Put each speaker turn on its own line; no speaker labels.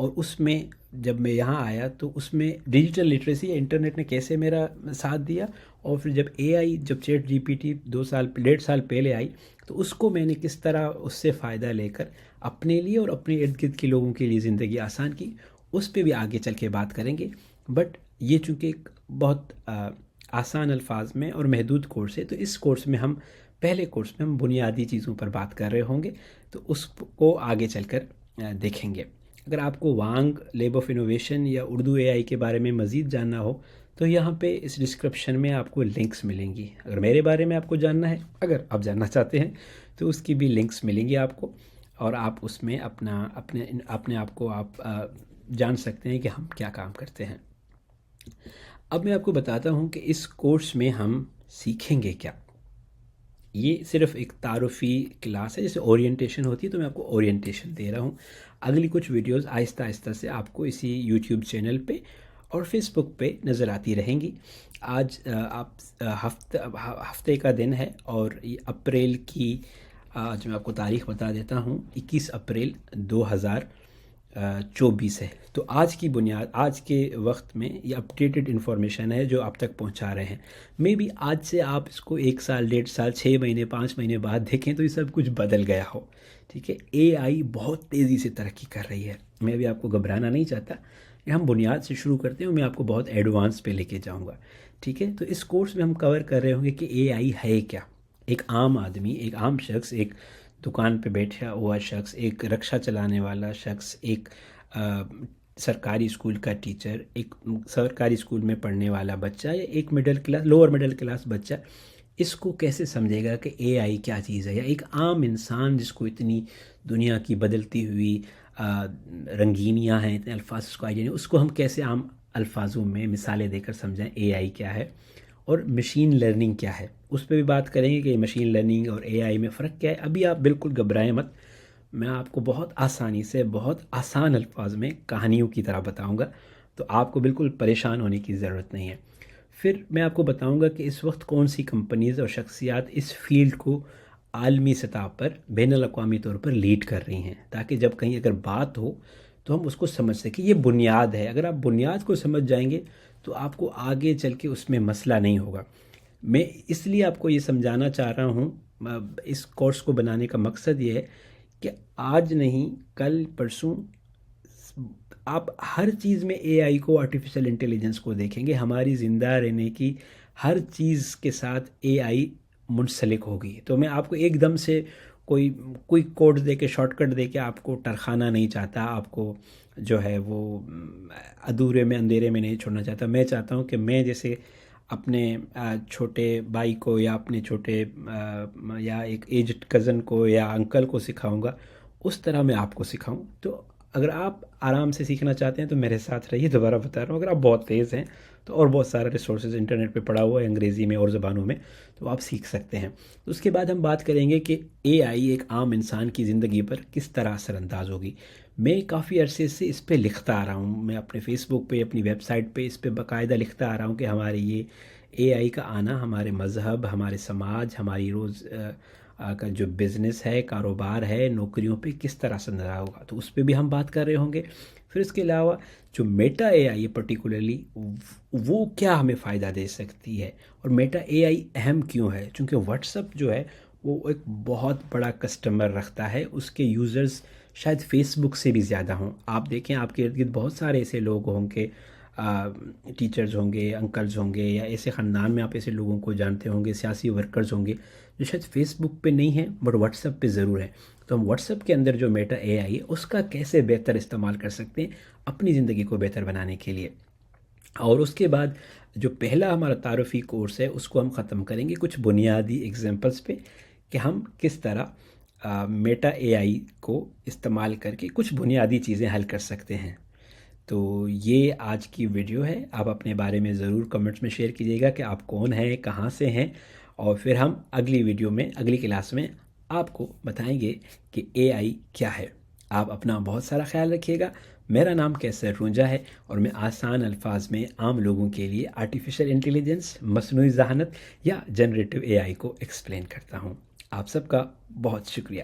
اور اس میں جب میں یہاں آیا تو اس میں ڈیجیٹل لٹریسی یا انٹرنیٹ نے کیسے میرا ساتھ دیا، اور پھر جب اے آئی، جب چیٹ جی پی ٹی 1.5 سال پہلے آئی تو اس کو میں نے کس طرح اس سے فائدہ لے کر اپنے لیے اور اپنے ارد گرد کے لوگوں کے لیے زندگی آسان کی، اس پہ بھی آگے چل کے بات کریں گے۔ بٹ یہ چونکہ ایک بہت آسان الفاظ میں اور محدود کورس ہے، تو اس کورس میں ہم پہلے کورس میں ہم بنیادی چیزوں پر بات کر رہے ہوں گے، تو اس کو آگے چل کر دیکھیں گے۔ اگر آپ کو وانگ لیب آف انوویشن یا اردو اے آئی کے بارے میں مزید جاننا ہو تو یہاں پہ اس ڈسکرپشن میں آپ کو لنکس ملیں گی۔ اگر میرے بارے میں آپ کو جاننا ہے، اگر آپ جاننا چاہتے ہیں، تو اس کی بھی لنکس ملیں گی آپ کو، اور آپ اس میں اپنے آپ کو آپ جان سکتے ہیں کہ ہم کیا کام کرتے ہیں۔ اب میں آپ کو بتاتا ہوں کہ اس کورس میں ہم سیکھیں گے کیا۔ یہ صرف ایک تعارفی کلاس ہے، جیسے اورینٹیشن ہوتی ہے تو میں آپ کو اورینٹیشن دے رہا ہوں۔ اگلی کچھ ویڈیوز آہستہ آہستہ سے آپ کو اسی یوٹیوب چینل پہ اور فیس بک پہ نظر آتی رہیں گی۔ آج ہفتے کا دن ہے، اور یہ اپریل کی، آج میں آپ کو تاریخ بتا دیتا ہوں، 21 اپریل 2024 ہے۔ تو آج کی بنیاد، آج کے وقت میں یہ اپڈیٹڈ انفارمیشن ہے جو آپ تک پہنچا رہے ہیں۔ میں بھی آج سے آپ اس کو 1 سال، 1.5 سال، 6 مہینے، 5 مہینے بعد دیکھیں تو یہ سب کچھ بدل گیا ہو، ٹھیک ہے۔ اے آئی بہت تیزی سے ترقی کر رہی ہے، میں بھی آپ کو گھبرانا نہیں چاہتا۔ ہم بنیاد سے شروع کرتے ہیں اور میں آپ کو بہت ایڈوانس پہ لے کے جاؤں گا، ٹھیک ہے۔ تو اس کورس میں ہم کور کر رہے ہوں گے کہ اے آئی ہے کیا۔ ایک عام آدمی، ایک عام شخص، ایک دکان پہ بیٹھا ہوا شخص، ایک رکشہ چلانے والا شخص، ایک سرکاری اسکول کا ٹیچر، ایک سرکاری اسکول میں پڑھنے والا بچہ، یا ایک لوور مڈل کلاس بچہ، اس کو کیسے سمجھے گا کہ اے آئی کیا چیز ہے؟ یا ایک عام انسان جس کو اتنی دنیا کی بدلتی ہوئی رنگینیاں ہیں، اتنے الفاظ اس کو آئی نہیں، اس کو ہم کیسے عام الفاظوں میں مثالیں دے کر سمجھائیں اے آئی کیا ہے اور مشین لرننگ کیا ہے۔ اس پہ بھی بات کریں گے کہ مشین لرننگ اور اے آئی میں فرق کیا ہے۔ ابھی آپ بالکل گھبرائیں مت، میں آپ کو بہت آسانی سے، بہت آسان الفاظ میں کہانیوں کی طرح بتاؤں گا، تو آپ کو بالکل پریشان ہونے کی ضرورت نہیں ہے۔ پھر میں آپ کو بتاؤں گا کہ اس وقت کون سی کمپنیز اور شخصیات اس فیلڈ کو عالمی سطح پر، بین الاقوامی طور پر لیڈ کر رہی ہیں، تاکہ جب کہیں اگر بات ہو تو ہم اس کو سمجھ سکیں۔ یہ بنیاد ہے، اگر آپ بنیاد کو سمجھ جائیں گے تو آپ کو آگے چل کے اس میں مسئلہ نہیں ہوگا۔ میں اس لیے آپ کو یہ سمجھانا چاہ رہا ہوں، اس کورس کو بنانے کا مقصد یہ ہے کہ آج نہیں، کل، پرسوں، آپ ہر چیز میں اے آئی کو، آرٹیفیشل انٹیلیجنس کو دیکھیں گے۔ ہماری زندہ رہنے کی ہر چیز کے ساتھ اے آئی منسلک ہوگی۔ تو میں آپ کو ایک دم سے کوئی کوڈ دے کے، شارٹ کٹ دے کے آپ کو ٹرخانا نہیں چاہتا، آپ کو جو ہے وہ ادھورے میں، اندھیرے میں نہیں چھوڑنا چاہتا۔ میں چاہتا ہوں کہ میں جیسے اپنے چھوٹے بھائی کو، یا اپنے چھوٹے یا ایک ایجڈ کزن کو یا انکل کو سکھاؤں گا، اس طرح میں آپ کو سکھاؤں۔ تو اگر آپ آرام سے سیکھنا چاہتے ہیں تو میرے ساتھ رہیے، دوبارہ بتا رہا ہوں۔ اگر آپ بہت تیز ہیں تو اور بہت سارا ریسورسز انٹرنیٹ پہ پڑا ہوا ہے، انگریزی میں اور زبانوں میں، تو آپ سیکھ سکتے ہیں۔ تو اس کے بعد ہم بات کریں گے کہ اے آئی ایک عام انسان کی زندگی پر کس طرح اثر انداز ہوگی۔ میں کافی عرصے سے اس پہ لکھتا آ رہا ہوں، میں اپنے فیس بک پہ، اپنی ویب سائٹ پہ اس پہ باقاعدہ لکھتا آ رہا ہوں کہ ہمارے یہ اے آئی کا آنا ہمارے مذہب، ہمارے سماج، ہماری روز کا جو بزنس ہے، کاروبار ہے، نوکریوں پہ کس طرح سے اثر ہوگا، تو اس پہ بھی ہم بات کر رہے ہوں گے۔ پھر اس کے علاوہ جو میٹا اے آئی ہے پرٹیکولرلی، وہ کیا ہمیں فائدہ دے سکتی ہے، اور میٹا اے آئی اہم کیوں ہے؟ چونکہ واٹس ایپ جو ہے وہ ایک بہت بڑا کسٹمر رکھتا ہے، اس کے یوزرز شاید فیس بک سے بھی زیادہ ہوں۔ آپ دیکھیں، آپ کے ارد گرد بہت سارے ایسے لوگ ہوں کہ ٹیچرز ہوں گے، انکلز ہوں گے، یا ایسے خاندان میں آپ ایسے لوگوں کو جانتے ہوں گے، سیاسی ورکرز ہوں گے جو شاید فیس بک پہ نہیں ہیں بٹ واٹس ایپ پہ ضرور ہیں۔ تو ہم واٹس ایپ کے اندر جو میٹا اے آئی ہے اس کا کیسے بہتر استعمال کر سکتے ہیں اپنی زندگی کو بہتر بنانے کے لیے۔ اور اس کے بعد جو پہلا ہمارا تعارفی کورس ہے اس کو ہم ختم کریں گے کچھ بنیادی ایگزامپلس پہ، کہ ہم کس طرح میٹا اے آئی کو استعمال کر کے کچھ بنیادی چیزیں حل کر سکتے ہیں۔ تو یہ آج کی ویڈیو ہے۔ آپ اپنے بارے میں ضرور کمنٹس میں شیئر کیجیے گا کہ آپ کون ہیں، کہاں سے ہیں، اور پھر ہم اگلی ویڈیو میں، اگلی کلاس میں آپ کو بتائیں گے کہ اے آئی کیا ہے۔ آپ اپنا بہت سارا خیال رکھیے گا۔ میرا نام کیسر رونجا ہے، اور میں آسان الفاظ میں عام لوگوں کے لیے آرٹیفیشل انٹیلیجنس، مصنوعی ذہانت یا جنریٹو اے آئی کو ایکسپلین کرتا ہوں۔ آپ سب کا بہت شکریہ۔